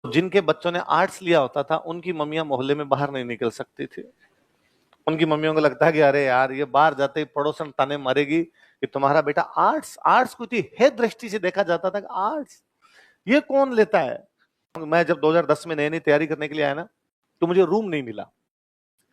जिनके बच्चों ने आर्ट्स लिया होता था उनकी मम्मियां मोहल्ले में बाहर नहीं निकल सकती थी। उनकी मम्मियों को लगता है कि अरे यार ये बाहर जाते ही पड़ोसन ताने मारेगी कि तुम्हारा बेटा आर्ट्स, आर्ट्स को इतनी हे दृष्टि से देखा जाता था कि आर्ट्स ये कौन लेता है। मैं जब 2010 में नई नई तैयारी करने के लिए आया ना, तो मुझे रूम नहीं मिला।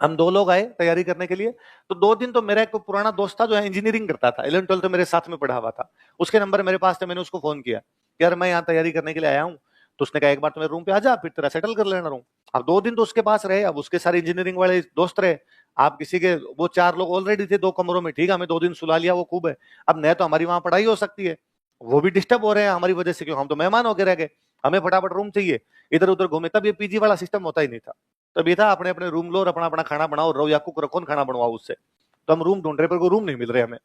हम 2 लोग आए तैयारी करने के लिए, तो 2 दिन तो मेरा एक पुराना दोस्त था जो इंजीनियरिंग करता था, 11 12 तो मेरे साथ में पढ़ा हुआ था, उसके नंबर मेरे पास थे। मैंने उसको फोन किया, यार मैं यहाँ तैयारी करने के लिए आया हूँ। तो उसने कहा एक बार तो मेरे रूम पे आ जा, फिर तेरा सेटल कर लेना रूम। अब 2 दिन तो उसके पास रहे, अब उसके सारे इंजीनियरिंग वाले दोस्त रहे। आप किसी के, वो 4 लोग ऑलरेडी थे 2 कमरों में, ठीक है, हमें 2 दिन सुला लिया, वो खूब है। अब न तो हमारी वहां पढ़ाई हो सकती है, वो भी डिस्टर्ब हो रहे हैं हमारी वजह से, क्यों हम तो मेहमान होकर रह गए, हमें फटाफट रूम चाहिए, इधर उधर घूमे। तब ये पीजी वाला सिस्टम होता ही नहीं था, तब ये था अपने अपने रूम लो और अपना अपना खाना बनाओ, रहो या कुक रखो, खाना बनवाओ उससे। तो हम रूम ढूंढ रहे, पर कोई रूम नहीं मिल रहे हमें।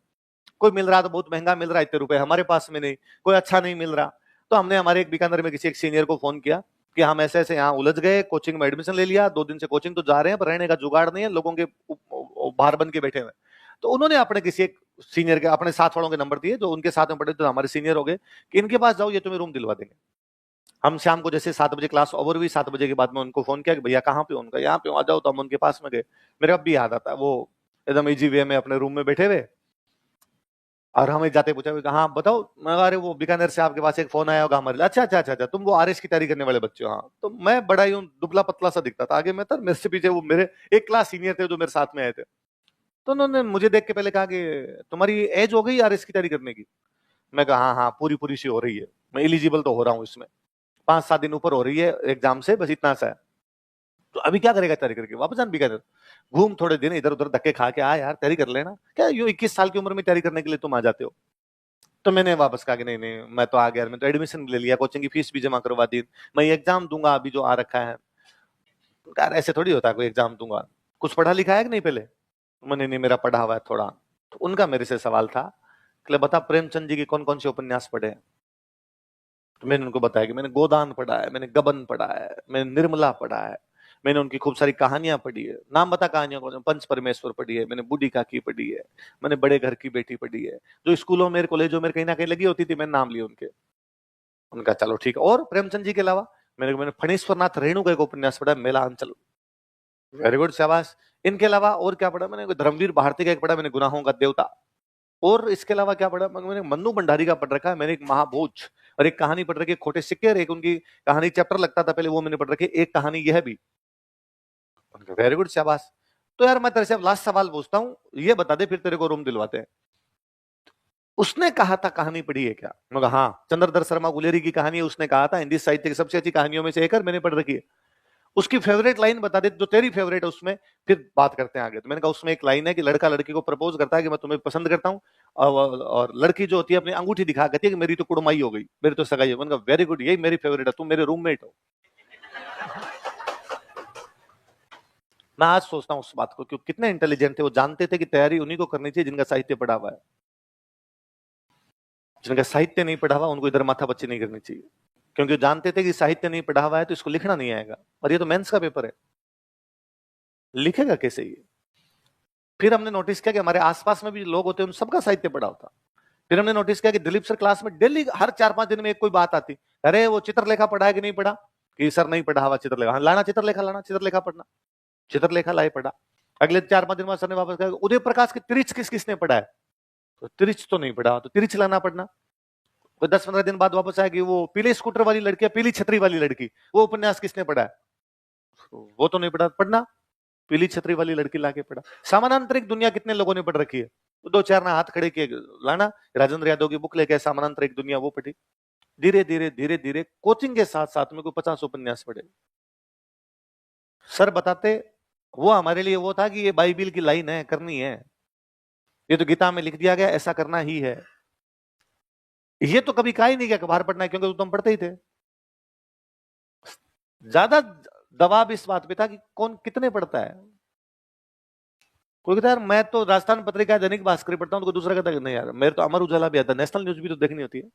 कोई मिल रहा तो बहुत महंगा मिल रहा है, इतने रुपए हमारे पास में नहीं, कोई अच्छा नहीं मिल रहा। तो हमने हमारे एक बीकानेर में किसी एक सीनियर को फोन किया कि हम ऐसे ऐसे यहाँ उलझ गए, कोचिंग में एडमिशन ले लिया, 2 दिन से कोचिंग तो जा रहे हैं पर रहने का जुगाड़ नहीं है, लोगों के बाहर बन के बैठे हुए। तो उन्होंने अपने किसी एक सीनियर के, अपने साथ वालों के नंबर दिए जो उनके साथ में पढ़े, तो हमारे सीनियर हो गए कि इनके पास जाओ, ये तुम्हें रूम दिलवा देंगे। हम शाम को जैसे 7 बजे क्लास ओवर हुई, 7 बजे के बाद में उनको फोन किया कि भैया कहाँ पे हो, उनका यहाँ पे आ जाओ। तो हम उनके पास में गए। मेरे अब भी याद आता है, वो एकदम इजी वे में अपने रूम में बैठे हुए, और हमें जाते पूछा हाँ बताओ। मैं कहा, अरे वो बीकानेर से आपके पास एक फोन आया होगा हमारे लिए। अच्छा अच्छा अच्छा अच्छा, तुम वो आरएस की तैयारी करने वाले बच्चे हो। हाँ, तो मैं बड़ा ही दुबला पतला सा दिखता था, आगे मैं था, मेरे से पीछे वो मेरे एक क्लास सीनियर थे जो मेरे साथ में आए थे। तो उन्होंने मुझे देख के पहले कहा कि तुम्हारी एज हो गई आरएस की तैयारी करने की। मैं कहा हाँ हाँ, पूरी पूरी सी हो रही है, मैं एलिजिबल तो हो रहा हूँ इसमें, 5 7 दिन ऊपर हो रही है एग्जाम से, बस इतना सा है। तो अभी क्या करेगा तैयारी करके, वापस जान बीकानेर, घूम थोड़े दिन इधर उधर धक्के खा के आ यार, तैयारी कर लेना, क्या यूं 21 साल की उम्र में तैयारी करने के लिए तुम आ जाते हो। तो मैंने वापस कहा कि नहीं नहीं, मैं तो आ गया, मैं तो एडमिशन ले लिया, कोचिंग की फीस भी जमा करवा दी, मैं ये एग्जाम दूंगा अभी जो आ रखा है। यार ऐसे थोड़ी होता है, कोई एग्जाम दूंगा, कुछ पढ़ा लिखा है कि नहीं पहले। मैंने नहीं, मेरा पढ़ा हुआ है थोड़ा। तो उनका मेरे से सवाल था कि बता प्रेमचंद जी के कौन कौन से उपन्यास पढ़े हैं। तो मैंने उनको बताया कि मैंने गोदान पढ़ा है, मैंने गबन पढ़ा है, मैंने निर्मला पढ़ा है, मैंने उनकी खूब सारी कहानियां पढ़ी है। नाम बता कहानियों को, पंच परमेश्वर पढ़ी है, मैंने बूढ़ी काकी पढ़ी है, मैंने बड़े घर की बेटी पढ़ी है, जो स्कूलों में कॉलेजों में कहीं ना कहीं लगी होती थी, मैंने नाम लिए उनके। उनका चलो ठीक है, और प्रेमचंद जी के अलावा मैंने फणीश्वर नाथ रेणु का एक उपन्यास पढ़ा, मेला अंचल, वेरी गुड, शाबाश। इनके अलावा और क्या पढ़ा मैंने, धर्मवीर भारती का एक पढ़ा मैंने, गुनाहों का देवता। और इसके अलावा क्या पढ़ा मैंने, मन्नू भंडारी का पढ़ रखा है मैंने, एक महाभोज, और एक कहानी पढ़ रखी है खोटे सिक्के, और एक उनकी कहानी चैप्टर लगता था पहले, वो मैंने पढ़ रखी है, एक कहानी यह भी। वेरी गुड, शाबाश। तो यार मैं तेरे से अब लास्ट सवाल पूछता हूँ, ये बता दे फिर तेरे को रूम दिलवाते हैं। उसने कहा था कहानी पढ़ी है क्या, मैं कहा हाँ, चंद्रधर शर्मा गुलेरी की कहानी है, उसने कहा था हिंदी साहित्य की सबसे अच्छी कहानियों में से एक है, मैंने पढ़ रखी है। उसकी फेवरेट लाइन बता दे जो तेरी फेवरेट है उसमें, फिर बात करते हैं आगे। तो मैंने कहा उसमें एक लाइन है कि लड़का लड़की को प्रपोज करता है कि मैं तुम्हें पसंद करता हूँ, और लड़की जो होती है अपनी अंगूठी दिखा कहती है कि मेरी तो कुड़माई हो गई, मेरी तो सगाई हो। मैंने कहा वेरी गुड, यही मेरी फेवरेट है, तुम मेरे रूममेट हो। मैं आज सोचता हूँ उस बात को, क्यों कितने इंटेलिजेंट थे, वो जानते थे कि तैयारी उन्हीं को करनी चाहिए जिनका साहित्य पढ़ा हुआ है, जिनका साहित्य नहीं पढ़ा हुआ उनको इधर माथा बच्ची नहीं करनी चाहिए, क्योंकि जानते थे कि साहित्य नहीं पढ़ा हुआ है तो इसको लिखना नहीं आएगा, और ये तो मेंस का पेपर है, लिखेगा कैसे ये। फिर हमने नोटिस किया कि हमारे आसपास में भी लोग होते हैं उन सबका साहित्य पढ़ा होता। फिर हमने नोटिस किया कि दिलीप सर क्लास में डेली हर 4 5 दिन में एक कोई बात आती, अरे वो चित्रलेखा पढ़ा है कि नहीं पढ़ा, कि सर नहीं पढ़ा हुआ चित्रलेखा, हाँ लाना चित्रलेखा, लाना चित्रलेखा पढ़ना, चित्रलेखा लाए पढ़ा। अगले 4 5 दिन बाद सर ने वापस कहा उदय प्रकाश की तिरिच किस किसने पढ़ा है, तो तिरिच तो नहीं पढ़ा, तो तिरिच लाना पढ़ना। तो 10 15 दिन बाद वापस आया कि वो पीले स्कूटर वाली लड़की, पीली छतरी वाली लड़की, वो उपन्यास किसने पढ़ा है, तो वो तो नहीं पढ़ा, पढ़ना, पीली छतरी वाली लड़की लाके पढ़ा। समानांतरिक दुनिया कितने लोगों ने पढ़ रखी है, तो 2 4 ने हाथ खड़े किए, लाना राजेंद्र यादव की बुक लेके समानांतरिक दुनिया, वो पढ़ी। धीरे धीरे धीरे धीरे कोचिंग के साथ साथ में कोई 50 उपन्यास पढ़े। सर बताते, वो हमारे लिए वो था कि ये बाइबिल की लाइन है, करनी है, ये तो गीता में लिख दिया गया, ऐसा करना ही है। ये तो कभी कहा ही नहीं क्या बाहर पढ़ना है, क्योंकि तुम पढ़ते ही थे। ज्यादा दबाव इस बात पे था कि कौन कितने पढ़ता है। कोई कहता है यार मैं तो राजस्थान पत्रिका दैनिक भास्कर पढ़ता हूं, तो कोई दूसरा कहता है नहीं यार मेरे तो अमर उजाला भी आता है, नेशनल न्यूज भी तो देखनी होती है।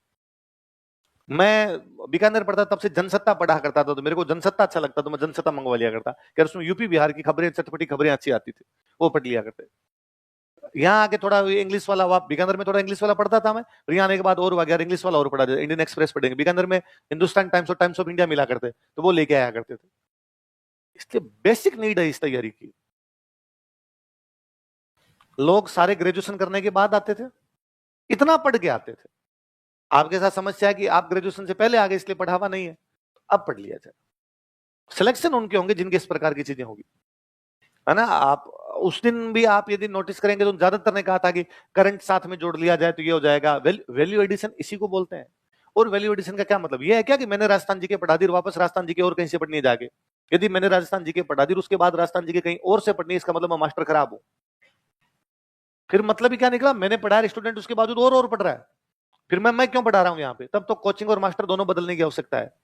मैं बीकानेर पढ़ता तब से जनसत्ता पढ़ा करता था, तो मेरे को जनसत्ता अच्छा लगता, तो मैं जनसत्ता मंगवा लिया करता, कि उसमें यूपी बिहार की खबरें, चटपटी खबरें अच्छी आती थी, वो पढ़ लिया करते। यहाँ आके थोड़ा इंग्लिश वाला, वहाँ बीकानेर में थोड़ा इंग्लिश वाला पढ़ता था मैं, फिर यहाँ आने के बाद और हुआ यार इंग्लिश वाला और पढ़ा जाए, इंडियन एक्सप्रेस पढ़ेंगे, बीकानेर में हिंदुस्तान टाइम्स और टाइम्स ऑफ इंडिया मिला करते, तो वो लेके आया करते थे। इसलिए बेसिक नीड है इस तैयारी की। लोग सारे ग्रेजुएशन करने के बाद आते थे, इतना पढ़ के आते थे। आपके साथ समस्या है कि आप ग्रेजुएशन से पहले आ गए, इसलिए पढ़ावा नहीं है, अब पढ़ लिया जाए। सिलेक्शन उनके होंगे जिनके इस प्रकार की चीजें होगी, है ना। आप उस दिन भी आप यदि नोटिस करेंगे तो ज्यादातर ने कहा था कि करंट साथ में जोड़ लिया जाए तो ये हो जाएगा। वैल्यू एडिशन इसी को बोलते हैं। और वैल्यू एडिशन का क्या मतलब, ये है क्या कि मैंने राजस्थान जी के पढ़ा दी, वापस राजस्थान जी के और कहीं से पढ़नी है जाके। यदि मैंने राजस्थान जी के पढ़ा दी उसके बाद राजस्थान जी के कहीं और से पढ़नी है, इसका मतलब मैं मास्टर खराब हूं। फिर मतलब ही क्या निकला, मैंने पढ़ाया स्टूडेंट उसके बावजूद और पढ़ रहा है, फिर मैं क्यों पढ़ा रहा हूं यहाँ पे। तब तो कोचिंग और मास्टर दोनों बदलने की आवश्यकता है।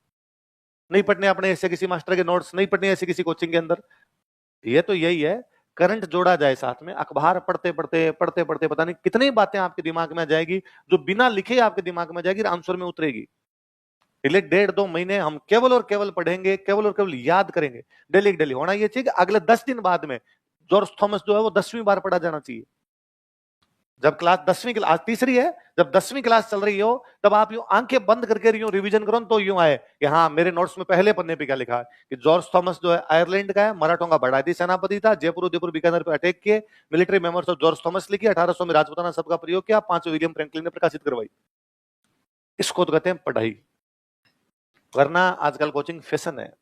नहीं पढ़ने अपने ऐसे किसी मास्टर के नोट्स, नहीं पढ़ने ऐसे किसी कोचिंग के अंदर। ये तो यही है, करंट जोड़ा जाए साथ में। अखबार पढ़ते पढ़ते पढ़ते पढ़ते पता नहीं कितनी बातें आपके दिमाग में आ जाएगी जो बिना लिखे आपके दिमाग में जाएगी, आंसर में उतरेगी। इसलिए 1.5-2 महीने हम केवल और केवल पढ़ेंगे, केवल और केवल याद करेंगे। डेली डेली होना ये चाहिए कि अगले 10 दिन बाद में जॉर्ज थॉमस जो है वो 10वीं बार पढ़ा जाना चाहिए। जब क्लास 10वीं क्लास तीसरी है, जब 10वीं क्लास चल रही हो, तब आप यूं आंखें बंद करके यूं रिवीजन करो तो यूं आए कि हाँ मेरे नोट्स में पहले पन्ने पे क्या लिखा है कि जॉर्ज थॉमस जो है आयरलैंड का है, मराठों का बड़ाई सेनापति था, जयपुर उदयपुर बीकानेर पे अटैक किए, military memoirs of George Thomas लिखी, 1800 में राजपुताना शब्द का प्रयोग किया, 5 विलियम फ्रैंकलिन ने प्रकाशित करवाई। इसको तो कहते हैं पढ़ाई। वरना आजकल कोचिंग फैशन है।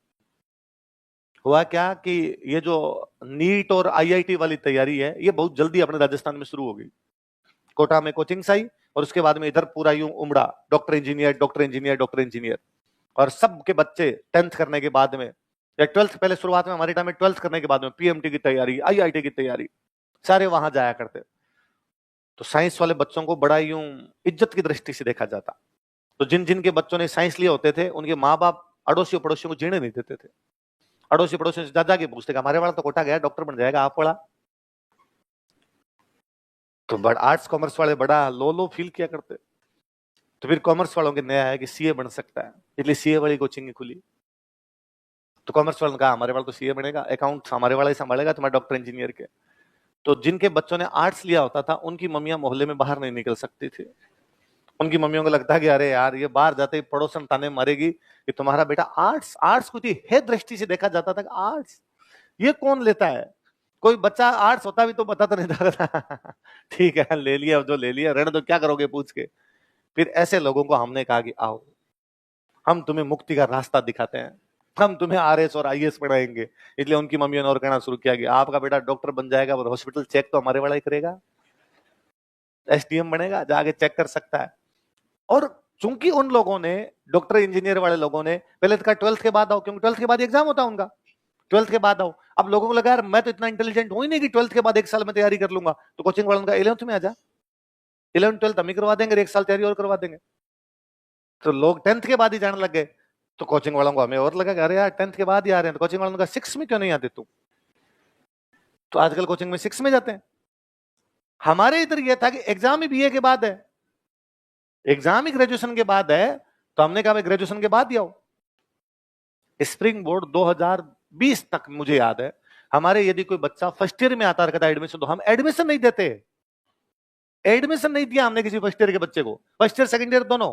हुआ क्या कि ये जो नीट और आईआईटी वाली तैयारी है ये बहुत जल्दी अपने राजस्थान में शुरू हो गई। कोटा में कोचिंग आई और उसके बाद में इधर पूरा यूं उमड़ा, doctor engineer doctor engineer doctor engineer. और सबके बच्चे 10th करने के बाद में या 12th, पहले शुरुआत में हमारे टाइम में 12th करने के बाद में पीएमटी की तैयारी, आईआईटी की तैयारी, सारे वहां जाया करते। तो साइंस वाले बच्चों को बड़ा यूं इज्जत की दृष्टि से देखा जाता। तो जिन जिन के बच्चों ने साइंस लिए होते थे उनके माँ बाप अड़ोसियों पड़ोसियों को जीने नहीं देते थे। अड़ोसी पड़ोसियों से जा के पूछते हमारे वाला तो कोटा गया डॉक्टर बन जाएगा, आप पढ़ा। तो बड़ा आर्ट्स कॉमर्स वाले बड़ा लो लो फील किया करते। तो फिर कॉमर्स वालों के नया है कि सीए बन सकता है, इसलिए सीए वाली कोचिंग खुली। तो कॉमर्स वालों ने कहा हमारे वाला तो सीए बनेगा, अकाउंट हमारे वाला ही संभालेगा, तुम्हारे डॉक्टर इंजीनियर के। तो जिनके बच्चों ने आर्ट्स लिया होता था उनकी मम्मियां मोहल्ले में बाहर नहीं निकल सकती थी। उनकी मम्मियों को लगता है कि अरे यार ये बाहर जाते ही पड़ोसन ताने मारेगी कि तुम्हारा बेटा आर्ट्स। आर्ट्स को है दृष्टि से देखा जाता था कि आर्ट्स ये कौन लेता है। कोई बच्चा आर्ट्स होता भी तो पता तो नहीं था ठीक है ले लिया जो ले लिया, रहने तो क्या करोगे पूछ के। फिर ऐसे लोगों को हमने कहा कि आओ हम तुम्हें मुक्ति का रास्ता दिखाते हैं, हम तुम्हें आरएस और आईएएस पढ़ाएंगे। इसलिए उनकी मम्मियों ने और कहना शुरू किया कि आपका बेटा डॉक्टर बन जाएगा और हॉस्पिटल चेक तो हमारे वाला ही करेगा, एसडीएम बनेगा, जाके चेक कर सकता है। और चूंकि उन लोगों ने, डॉक्टर इंजीनियर वाले लोगों ने पहले कहा 12th के बाद आओ, क्योंकि 12th के बाद एग्जाम होता है उनका, 12th के बाद आओ। अब लोगों को लगा यार मैं तो इतना इंटेलिजेंट हूं ही नहीं कि 12th के बाद 1 साल में तैयारी कर लूंगा। तो कोचिंग वालों का 11th में आ जा, 11th 12th हम ही करवा देंगे, 1 साल तैयारी और करवा देंगे। तो लोग 10th के बाद ही जाने लग गए। तो कोचिंग वालों को हमें और लगा अरे यार 10th के बाद ही आ रहे हैं, तो कोचिंग वालों का 6 में क्यों नहीं आते तुम। तो आजकल कोचिंग में 6 में जाते हैं। हमारे इधर यह था कि एग्जाम ही बीए के बाद है, एग्जाम ही ग्रेजुएशन के बाद है। तो हमने कहा ग्रेजुएशन के बाद ही आओ। स्प्रिंग बोर्ड 2020 तक मुझे याद है हमारे यदि कोई बच्चा फर्स्ट ईयर में आता है एडमिशन, तो हम एडमिशन नहीं देते। एडमिशन नहीं दिया हमने किसी फर्स्ट ईयर के बच्चे को, फर्स्ट ईयर सेकंड ईयर दोनों।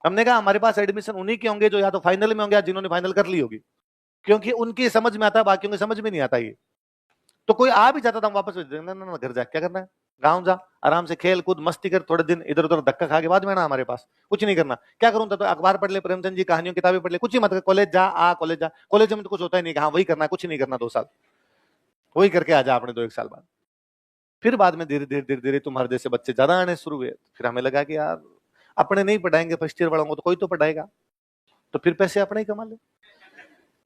हमने कहा हमारे पास एडमिशन उन्हीं के होंगे जो या तो फाइनल में होंगे या जिन्होंने फाइनल कर ली होगी, क्योंकि उनकी समझ में आता है, बाकियों की समझ में नहीं आता। ये तो कोई आ भी जाता था हम वापस भेज देंगे, ना घर जा, क्या करना है, गांव जा आराम से खेल कूद मस्ती कर, थोड़े दिन इधर उधर धक्का खा के बाद में ना हमारे पास कुछ नहीं करना। क्या करूं तो अखबार पढ़ ले, प्रेमचंद जी कहानियों किताबें पढ़ ले, कुछ ही मत कर, कॉलेज जा आ, कॉलेज जा, कॉलेज में तो कुछ होता ही नहीं, हाँ वही करना, कुछ नहीं करना 2 साल वही करके आ जा अपने 2-1 साल बाद। फिर बाद में धीरे धीरे धीरे धीरे तुम्हारे जैसे बच्चे ज्यादा आने शुरू हुए। फिर हमें लगा कि यार अपने नहीं पढ़ाएंगे फर्स्ट ईयर वालों को तो कोई तो पढ़ाएगा, तो फिर पैसे अपने ही कमा ले,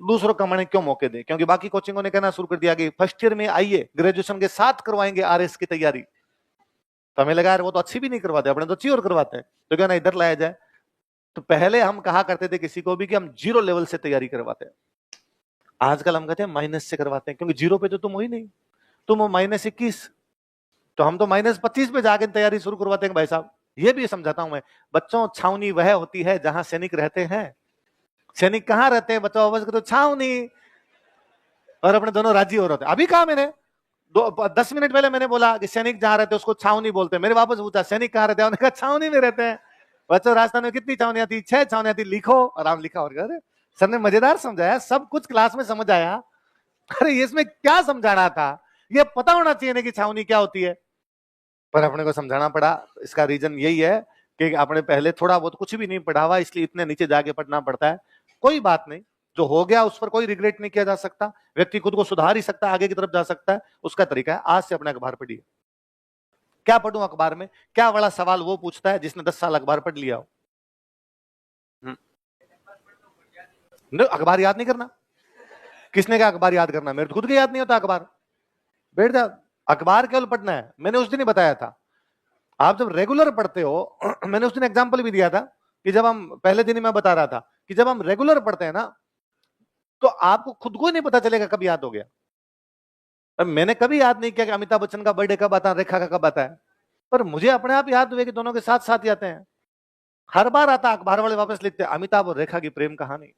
दूसरों कमाने क्यों मौके दे। क्योंकि बाकी कोचिंगों ने कहना शुरू कर दिया कि फर्स्ट ईयर में आइए ग्रेजुएशन के साथ करवाएंगे आरएस की तैयारी। तो हमें लगा यार वो तो अच्छी भी नहीं करवाते, अपने तो अच्छी और करवाते हैं, तो क्या ना इधर लाया जाए। तो पहले हम कहा करते थे किसी को भी कि हम 0 लेवल से तैयारी करवाते हैं। आजकल हम कहते हैं माइनस से करवाते हैं, क्योंकि 0 पे तो तुम हो ही नहीं, तुम हो -21, तो हम तो -25 पे जाकर तैयारी शुरू करवाते हैं। भाई साहब ये भी समझाता हूं मैं, बच्चों छावनी वह होती है जहां सैनिक रहते हैं। सैनिक कहां रहते हैं बच्चों, अवश्य तो छावनी, और अपने दोनों राज्य हो रहे थे। अभी कहा मैंने 10 मिनट पहले मैंने बोला कि सैनिक जहां रहते उसको छावनी बोलते, मेरे वापस पूछा सैनिक कहां रहते हैं, उन्होंने कहा छावनी में रहते हैं। बच्चों राजस्थान में कितनी छावनियां थी? 6 छावनियां थी, लिखो। आराम लिखा। और अरे सर ने मजेदार समझाया, सब कुछ क्लास में समझ आया। अरे इसमें क्या समझाना था? ये पता होना चाहिए ना कि छावनी क्या होती है, पर अपने को समझाना पड़ा। इसका रीजन यही है कि आपने पहले थोड़ा बहुत कुछ भी नहीं पढ़ा हुआ, इसलिए इतने नीचे जाके पढ़ना पड़ता है। कोई बात नहीं, जो हो गया उस पर कोई रिग्रेट नहीं किया जा सकता। व्यक्ति खुद को सुधार ही सकता है, आगे की तरफ जा सकता है। उसका तरीका है आज से अपने अखबार पढ़िए। क्या पढ़ूं अखबार में? क्या बड़ा सवाल वो पूछता है जिसने 10 साल अखबार पढ़ लिया हो। अखबार याद नहीं करना? किसने कहा अखबार याद करना? मेरे खुद के याद नहीं होता अखबार। बैठ जा, अखबार केवल पढ़ना है। मैंने उस दिन ही बताया था, आप जब रेगुलर पढ़ते हो मैंने उस दिन एग्जाम्पल भी दिया था कि जब हम पहले दिन ही मैं बता रहा था कि जब हम रेगुलर पढ़ते हैं ना, तो आपको खुद को नहीं पता चलेगा कब याद हो गया। मैंने कभी याद नहीं किया कि अमिताभ बच्चन का बर्थडे कब आता है, रेखा का कब आता है, पर मुझे अपने आप याद हुए कि दोनों के साथ साथ ही आते हैं। हर बार आता, अखबार वाले वापस लिखते अमिताभ और रेखा की प्रेम कहानी।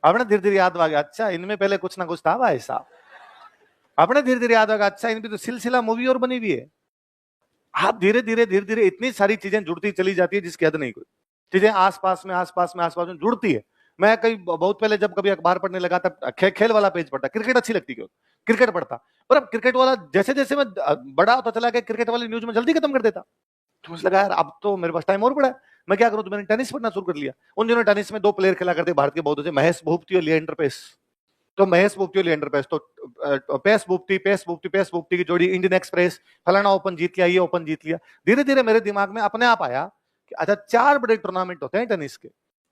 आपने धीरे धीरे याद आ गया, अच्छा इनमें पहले कुछ ना कुछ था भाई साहब। आपने धीरे धीरे याद आ गया, अच्छा इनकी तो सिलसिला मूवी और बनी हुई है। आप धीरे धीरे इतनी सारी चीजें जुड़ती चली जाती है जिसकी हद नहीं। कोई चीजें आसपास में जुड़ती है। मैं कई बहुत पहले जब कभी अखबार पढ़ने लगा तब खेल वाला पेज पढ़ता, क्रिकेट अच्छी लगती क्यों, क्रिकेट पढ़ता। पर अब क्रिकेट वाला जैसे जैसे मैं बड़ा होता चला गया, क्रिकेट वाली न्यूज में जल्दी खत्म कर देता। तो मुझे लगा यार अब तो मेरे पास टाइम और पड़ा है, मैं क्या करूं? तो मैंने टेनिस पढ़ना शुरू कर लिया। उन दिनों टेनिस में 2 प्लेयर खेला करते भारत के बहुत अच्छे, महेश भूपति और लिएंडर पेस। तो महेश भूपति और लिएंडर पेस, तो पेस भूपति की जोड़ी, इंडियन एक्सप्रेस, फलाना ओपन जीत लिया, ये ओपन जीत लिया। धीरे धीरे मेरे दिमाग में अपने आप आया कि अच्छा 4 बड़े टूर्नामेंट होते हैं टेनिस के।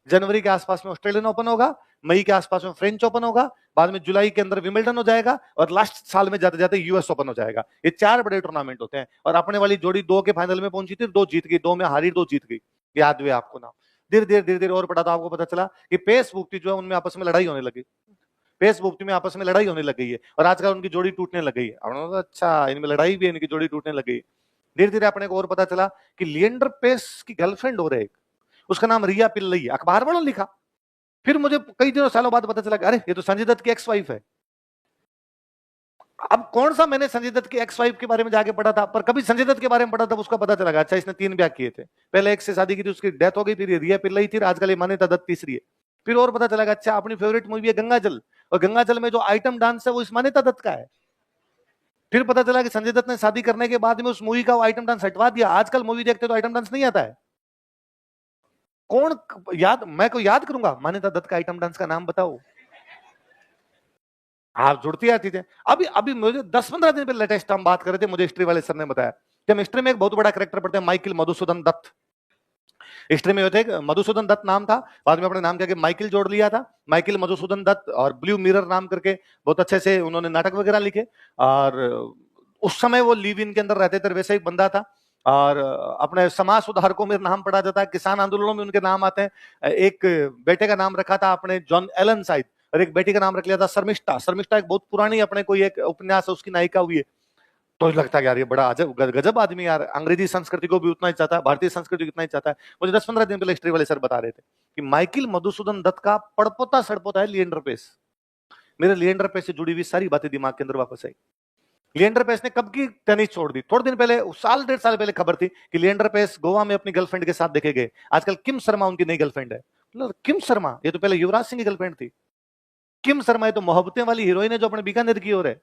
जनवरी के आसपास में ऑस्ट्रेलियन ओपन होगा, मई के आसपास में फ्रेंच ओपन होगा, बाद में जुलाई के अंदर विमिल्टन हो जाएगा, और लास्ट साल में जाते जाते यूएस ओपन हो जाएगा। ये 4 बड़े टूर्नामेंट होते हैं। और अपने वाली जोड़ी 2 के फाइनल में पहुंची थी, 2 जीत गई, 2 में हारी, 2 जीत गई। याद हुए आपको नाम? धीरे धीरे और पढ़ा तो आपको पता चला कि पेस भूपति जो है उनमें आपस में लड़ाई होने लगी। पेस भूपति में आपस में लड़ाई होने लग गई है, और आजकल उनकी जोड़ी टूटने लग गई है। अच्छा इनमें लड़ाई भी है, इनकी जोड़ी टूटने लग गई। धीरे धीरे अपने को और पता चला कि लिएंडर पेस की गर्लफ्रेंड हो रहे, उसका नाम रिया पिल्लई है। अखबार वालों ने लिखा। फिर मुझे कई दिनों सालों बाद पता चला अरे ये तो संजय दत्त की एक्स वाइफ है। अब कौन सा मैंने संजय दत्त की एक्स वाइफ के बारे में जाके पढ़ा था, पर कभी संजय दत्त के बारे में पढ़ा था, उसका पता चला अच्छा इसने 3 ब्याह किए थे। पहले एक से शादी की थी, उसकी डेथ हो गई, फिर रिया पिल्लई थी, आजकल मान्यता दत्त तीसरी है। फिर और पता चला अच्छा अपनी फेवरेट मूवी है गंगाजल, और गंगाजल में जो आइटम डांस है वो इस मान्यता दत्त का है। फिर पता चला कि संजय दत्त ने शादी करने के बाद में उस मूवी का वो आइटम डांस हटवा दिया। आजकल मूवी देखते तो आइटम डांस नहीं आता है। कौन याद, मैं को याद करूंगा मान्यता दत्त का आइटम डांस का नाम बताओ। आप जुड़ती आती थे। अभी अभी मुझे 10-15 दिन पहले लेटेस्ट हम बात कर रहे थे, मुझे हिस्ट्री वाले सर ने बताया कि हम हिस्ट्री में एक बहुत बड़ा कैरेक्टर पढ़ते हैं, माइकल मधुसूदन दत्त। हिस्ट्री में थे, मधुसूदन दत्त नाम था, बाद में अपने नाम के माइकल जोड़ लिया था। माइकल मधुसूदन दत्त, और ब्लू मिरर नाम करके बहुत अच्छे से उन्होंने नाटक वगैरह लिखे। और उस समय वो लिव इन के अंदर रहते थे, वैसे एक बंदा था। और अपने समाज सुधारकों में नाम पढ़ा जाता है, किसान आंदोलनों में उनके नाम आते हैं। एक बेटे का नाम रखा था अपने जॉन एलन साइड, और एक बेटी का नाम रख लिया था शर्मिष्ठा। शर्मिष्ठा एक बहुत पुरानी अपने कोई एक उपन्यास है, उसकी नायिका हुई है। तो लगता है यार ये बड़ा अजब गजब आदमी यार, अंग्रेजी संस्कृति को भी उतना ही चाहता है, भारतीय संस्कृति को इतना ही चाहता है। मुझे 10-15 दिन पहले हिस्ट्री वाले सर बता रहे थे कि माइकल मधुसूदन दत्त का पड़पोता सड़पोता है लिएंडर पेस। मेरे लिएंडर पेस से जुड़ी हुई सारी बातें दिमाग के अंदर वापस आई। लिएंडर पेस ने कब की टेनिस छोड़ दी? थोड़े दिन पहले, साल 1.5 साल पहले खबर थी कि लिएंडर पेस गोवा में अपनी गर्लफ्रेंड के साथ देखे गए। आजकल किम शर्मा उनकी नई गर्लफ्रेंड है। किम शर्मा, ये तो पहले युवराज सिंह की गर्लफ्रेंड थी। किम शर्मा ये तो मोहब्बतें वाली हीरोइन है जो अपने बीकानेर की ओर है।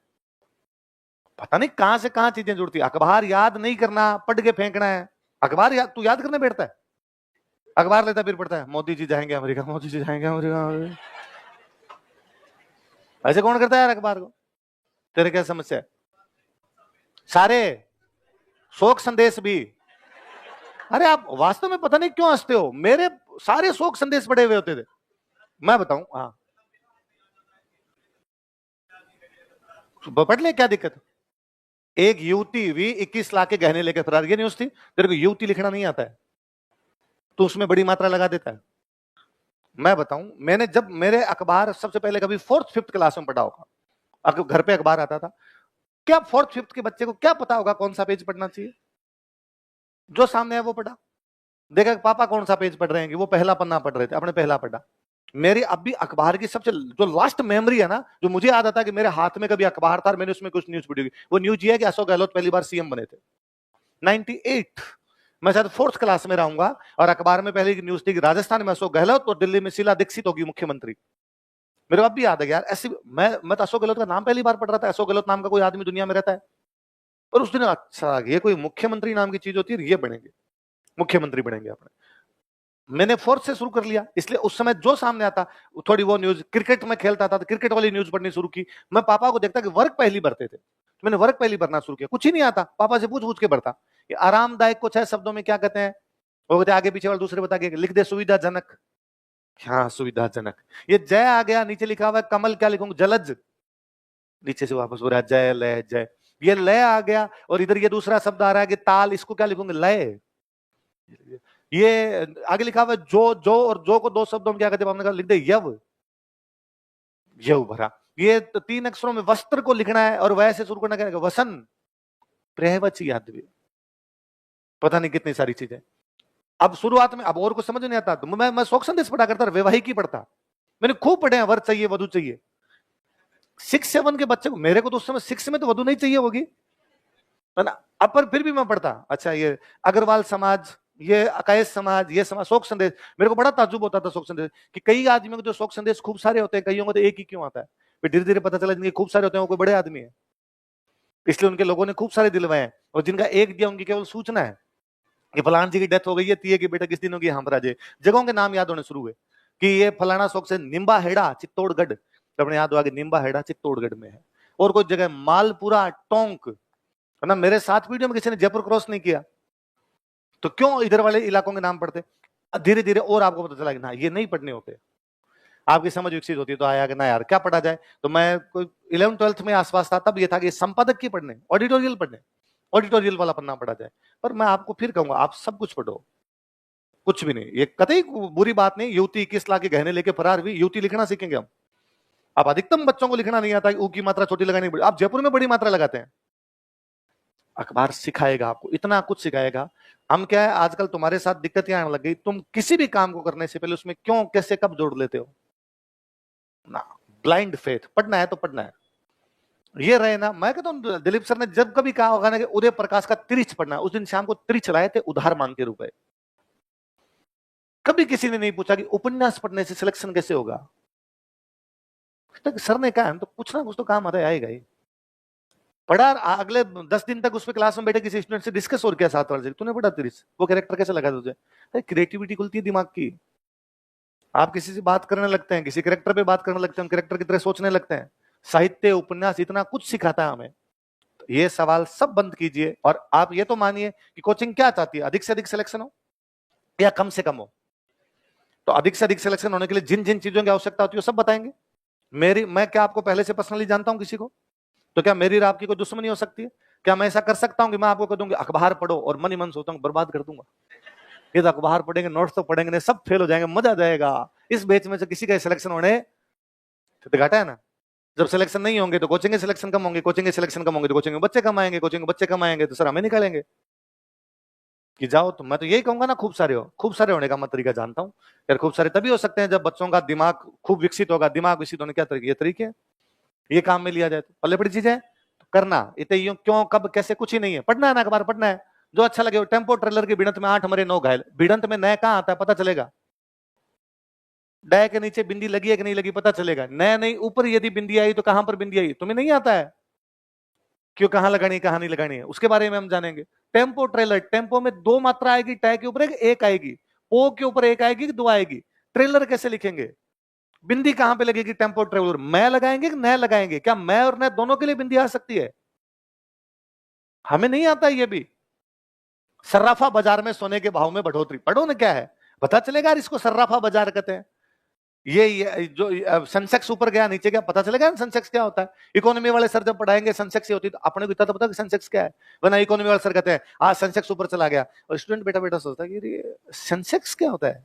पता नहीं कहां से कहां चीजें जुड़ती। अखबार याद नहीं करना, पढ़ के फेंकना है। अखबार याद, तू याद करने बैठता है, अखबार लेता फिर पढ़ता है मोदी जी जाएंगे अमेरिका, मोदी जी जाएंगे अमेरिका। ऐसे कौन करता है यार अखबार को? तेरे क्या समस्या है? सारे शोक संदेश भी, अरे आप वास्तव में पता नहीं क्यों हंसते हो, मेरे सारे शोक संदेश पड़े हुए होते थे। मैं बताऊं, हाँ पढ़ ले, क्या दिक्कत? एक युवती हुई 21 लाख के गहने लेकर फरार, ये न्यूज थी। तेरे को युवती लिखना नहीं आता है तो उसमें बड़ी मात्रा लगा देता है। मैं बताऊं, मैंने जब मेरे अखबार सबसे पहले कभी 4th-5th क्लास में पढ़ा होगा, घर पे अखबार आता था, क्या 4th-5th के बच्चे को क्या पता होगा कौन सा पेज पढ़ना चाहिए? जो सामने है वो पढ़ा। देखा पापा कौन सा पेज पढ़ रहे हैं, कि वो पहला पन्ना पढ़ रहे थे, अपने पहला पढ़ा। मेरी अब भी अखबार की सबसे जो लास्ट मेमोरी है ना, जो मुझे याद आता है कि मेरे हाथ में कभी अखबार था और मैंने उसमें कुछ न्यूज पढ़ी, वो न्यूज ये है कि अशोक गहलोत पहली बार सीएम बने थे 98। मैं शायद 4th क्लास में रहूंगा और अखबार में पहले न्यूज थी कि राजस्थान में अशोक गहलोत और दिल्ली में शीला दीक्षित होगी मुख्यमंत्री। मेरे को अब भी याद है यार, ऐसी मैं तो अशोक गहलोत का नाम पहली बार पढ़ रहा था, अशोक गहलोत नाम का कोई आदमी दुनिया में रहता है। और उस दिन अच्छा ये कोई मुख्यमंत्री नाम की चीज होती है, ये बनेंगे मुख्यमंत्री बनेंगे अपने। मैंने 4th से शुरू कर लिया, इसलिए उस समय जो सामने आता थोड़ी वो न्यूज, क्रिकेट में खेलता था तो क्रिकेट वाली न्यूज पढ़नी शुरू की। मैं पापा को देखता कि वर्क पहली भरते थे, तो मैंने वर्क पहली भरना शुरू किया, कुछ ही नहीं आता, पापा से पूछ पूछ के भरता। ये आरामदायक कुछ है शब्दों में क्या कहते हैं, वो कहते आगे पीछे वाले दूसरे बता के लिख दे सुविधाजनक। हाँ सुविधाजनक। ये जय आ गया, नीचे लिखा हुआ है कमल, क्या लिखूंगा जलज, नीचे से वापस हो रहा है जय लय जय, ये लय आ गया। और इधर ये दूसरा शब्द आ रहा है कि ताल, इसको क्या लिखूंगे लय। ये आगे लिखा हुआ है जो और जो को 2 शब्दों में क्या कहते हैं, हमने कहा लिख दे यव, यव भरा। ये 3 अक्षरों में वस्त्र को लिखना है और वैसे शुरू करना क्या, वसन प्रेहवची यादवी, पता नहीं कितनी सारी चीजें। अब शुरुआत में अब और कुछ समझ नहीं आता, तो मैं शोक संदेश पढ़ा करता, वैवाहिक ही पढ़ता, मैंने खूब पढ़े हैं, वर चाहिए वधु चाहिए। 6-7 के बच्चे को, मेरे को तो उस समय 6 में तो वधु नहीं चाहिए होगी, है ना। अब पर फिर भी मैं पढ़ता, अच्छा ये अग्रवाल समाज, ये अकायस समाज, ये समाज, शोक संदेश। मेरे को बड़ा ताज्जुब होता था शोक संदेश कि कई आदमियों को जो शोक संदेश खूब सारे होते हैं, कईयों को तो एक ही क्यों आता है। फिर धीरे धीरे पता चला जिनके खूब सारे होते हैं वो कोई बड़े आदमी है, इसलिए उनके लोगों ने खूब सारे दिलवाए हैं। और जिनका एक दिया उनकी केवल सूचना है कि फलान जी की डेथ हो गई है, तीये की बेटा किस दिन होगी, हम राजे जगहों के नाम याद होने शुरू हुए कि ये फलाना शौक से निम्बा हेड़ा चित्तौड़गढ़, तो अपने याद हुआ कि निम्बा हेड़ा चित्तौड़गढ़ में है। और कोई जगह मालपुरा टोंक, है ना। मेरे साथ वीडियो में किसी ने जयपुर क्रॉस नहीं किया, तो क्यों इधर वाले इलाकों के नाम पढ़ते। धीरे धीरे और आपको पता चला कि ना ये नहीं पढ़ने होते, आपकी समझ विकसित होती है। तो आया कि ना यार क्या पढ़ा जाए, तो मैं कोई 11th-12th में आसपास था, तब ये था कि संपादक की पढ़ने, ऑडिटोरियल पढ़ने, ऑडिटोरियल वाला पन्ना पढ़ा जाए। पर मैं आपको फिर कहूंगा आप सब कुछ पढ़ो, कुछ भी नहीं, ये कतई बुरी बात नहीं। युवती 21 लाख के गहने लेके फरार हुई, युवती लिखना सीखेंगे हम। आप अधिकतम बच्चों को लिखना नहीं आता, ऊ की मात्रा छोटी लगानी बड़ी, आप जयपुर में बड़ी मात्रा लगाते हैं। अखबार सिखाएगा आपको, इतना कुछ सिखाएगा। हम क्या है आजकल तुम्हारे साथ दिक्कत आने लग गई, तुम किसी भी काम को करने से पहले उसमें क्यों कैसे कब जोड़ लेते हो ना। ब्लाइंड फेथ, पढ़ना है तो पढ़ना है, ये रहे ना। मैं कहता हूँ दिलीप सर ने जब कभी कहा होगा ना कि उदय प्रकाश का त्रिच पढ़ना, उस दिन शाम को त्रिच लाए थे उधार मांग के रुपए। कभी किसी ने नहीं पूछा कि उपन्यास पढ़ने से सिलेक्शन कैसे होगा। सर ने कहा तो कुछ ना कुछ तो काम आता है, आएगा ही। पढ़ा, अगले 10 दिन तक उस पर क्लास में बैठे किसी स्टूडेंट से डिस्कस और किया 7 वर्ष, तूने पढ़ा त्रिच, वो कैरेक्टर कैसे लगा तुझे। क्रिएटिविटी खुलती है दिमाग की, आप किसी से बात करने लगते हैं, किसी कैरेक्टर पे बात करने लगते हैं, कैरेक्टर की तरह सोचने लगते हैं। साहित्य उपन्यास इतना कुछ सिखाता है हमें। तो ये सवाल सब बंद कीजिए और आप ये तो मानिए कि कोचिंग क्या चाहती है, अधिक से अधिक सिलेक्शन हो या कम से कम हो। तो अधिक से अधिक सिलेक्शन होने के लिए जिन जिन चीजों की आवश्यकता होती है सब बताएंगे। मैं क्या आपको पहले से पर्सनली जानता हूं किसी को, तो क्या मेरी और आपकी कोई दुश्मनी हो सकती है। क्या मैं ऐसा कर सकता हूं कि मैं आपको कह दूंगी अखबार पढ़ो और मन ही मन सोचता हूं बर्बाद कर दूंगा, ये तो अखबार पढ़ेंगे नोट्स तो पढ़ेंगे नहीं, सब फेल हो जाएंगे, मजा आ जाएगा। इस बैच में से किसी का सिलेक्शन होने तो घाटा है ना। जब सिलेक्शन नहीं होंगे तो कोचिंग के सिलेक्शन कम होंगे, कोचिंग के सिलेक्शन कम होंगे तो कोचिंग में बच्चे कम आएंगे, कोचिंग में बच्चे कम आएंगे तो सर हमें निकालेंगे कि जाओ। तो मैं तो यही कहूंगा ना, खूब सारे हो। खूब सारे होने का मैं तरीका जानता हूं यार, खूब सारे तभी हो सकते हैं जब बच्चों का दिमाग खूब विकसित होगा। दिमाग विकसित होने क्या तरीके, ये तरीके हैं, ये काम में लिया जाए तो पल्ले पड़ी चीज है तो करना। इतने यूं क्यों कब कैसे कुछ ही नहीं है, पढ़ना है ना, अखबार पढ़ना है जो अच्छा लगे। टेम्पो ट्रेलर की भिड़ंत में 8 मरे 9 घायल, भिड़ंत में नया कहां आता है पता चलेगा, डय के नीचे बिंदी लगी है कि नहीं लगी पता चलेगा, नया नहीं ऊपर यदि बिंदी आई तो कहां पर बिंदी आई तुम्हें नहीं आता है, क्यों कहां लगानी कहां नहीं लगानी है उसके बारे में हम जानेंगे। टेम्पो ट्रेलर, टेम्पो में 2 मात्रा आएगी, टय के ऊपर एक आएगी, ओ के ऊपर एक आएगी, 2 आएगी। ट्रेलर कैसे लिखेंगे, बिंदी कहां पे लगेगी, टेम्पो ट्रेवलर मैं लगाएंगे कि नया लगाएंगे, क्या मैं और नया दोनों के लिए बिंदी आ सकती है, हमें नहीं आता ये भी। सर्राफा बाजार में सोने के भाव में बढ़ोतरी, पढ़ो ना क्या है पता चलेगा, इसको सर्राफा बाजार कहते हैं। ये जो सेंसेक्स ऊपर गया नीचे गया पता चलेगा ना सेंसेक्स क्या होता है। इकोनॉमी वाले सर जब पढ़ाएंगे सेंसेक्स होती है तो अपने को इतना तो पता है सेंसेक्स क्या है, वरना इकोनॉमी वाले सर कहते हैं आज सेंसेक्स ऊपर चला गया और स्टूडेंट बेटा बेटा सोचता है कि सेंसेक्स क्या होता है।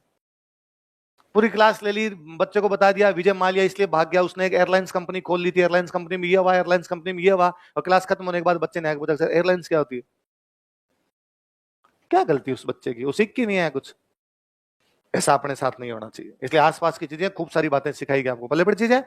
पूरी क्लास ले ली, बच्चे को बता दिया विजय माल्या इसलिए भाग गया, उसने एक एयरलाइंस कंपनी खोल ली थी, एयरलाइंस कंपनी में ये हुआ, एयरलाइंस कंपनी में ये हुआ, और क्लास खत्म होने के बाद बच्चे ने आगे पूछा सर एयरलाइंस क्या होती है। क्या गलती उस बच्चे की, वो सीख की नहीं है कुछ। ऐसा अपने साथ नहीं होना चाहिए। इसलिए आसपास की चीजें, खूब सारी बातें सिखाई गई आपको, पल्ले पड़ी चीजें